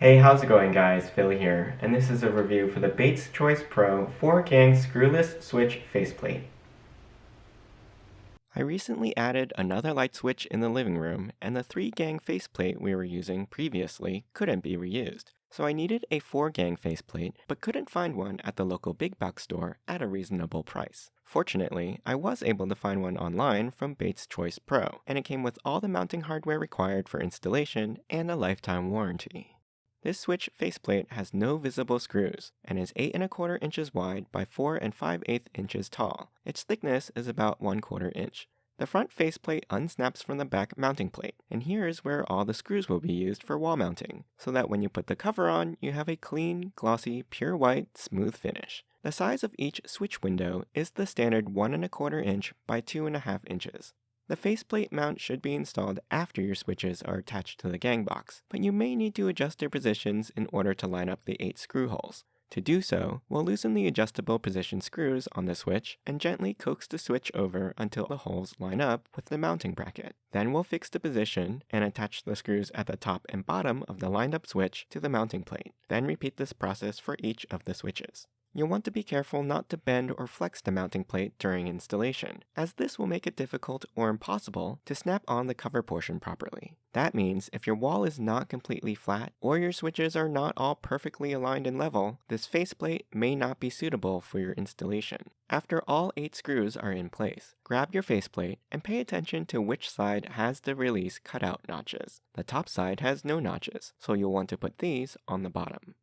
Hey, how's it going guys? Phil here, and this is a review for the Bates Choice Pro 4-gang screwless switch faceplate. I recently added another light switch in the living room, and the 3-gang faceplate we were using previously couldn't be reused. So I needed a 4-gang faceplate, but couldn't find one at the local big box store at a reasonable price. Fortunately, I was able to find one online from Bates Choice Pro, and it came with all the mounting hardware required for installation and a lifetime warranty. This switch faceplate has no visible screws and is 8¼ inches wide by 4 5/8 inches tall. Its thickness is about 1/4 inch. The front faceplate unsnaps from the back mounting plate, and here is where all the screws will be used for wall mounting, so that when you put the cover on, you have a clean, glossy, pure white, smooth finish. The size of each switch window is the standard 1¼ inch by 2½ inches. The faceplate mount should be installed after your switches are attached to the gang box, but you may need to adjust their positions in order to line up the 8 screw holes. To do so, we'll loosen the adjustable position screws on the switch and gently coax the switch over until the holes line up with the mounting bracket. Then we'll fix the position and attach the screws at the top and bottom of the lined up switch to the mounting plate. Then repeat this process for each of the switches. You'll want to be careful not to bend or flex the mounting plate during installation, as this will make it difficult or impossible to snap on the cover portion properly. That means if your wall is not completely flat or your switches are not all perfectly aligned and level, this faceplate may not be suitable for your installation. After all 8 screws are in place, grab your faceplate and pay attention to which side has the release cutout notches. The top side has no notches, so you'll want to put these on the bottom.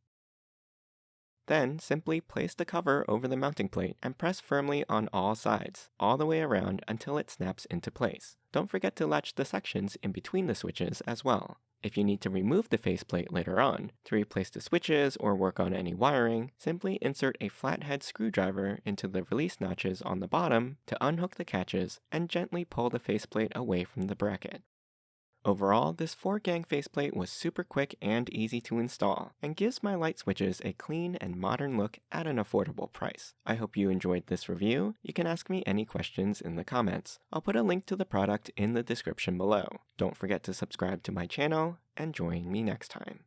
Then, simply place the cover over the mounting plate and press firmly on all sides, all the way around until it snaps into place. Don't forget to latch the sections in between the switches as well. If you need to remove the faceplate later on, to replace the switches or work on any wiring, simply insert a flathead screwdriver into the release notches on the bottom to unhook the catches and gently pull the faceplate away from the bracket. Overall, this 4-gang faceplate was super quick and easy to install, and gives my light switches a clean and modern look at an affordable price. I hope you enjoyed this review. You can ask me any questions in the comments. I'll put a link to the product in the description below. Don't forget to subscribe to my channel, and join me next time.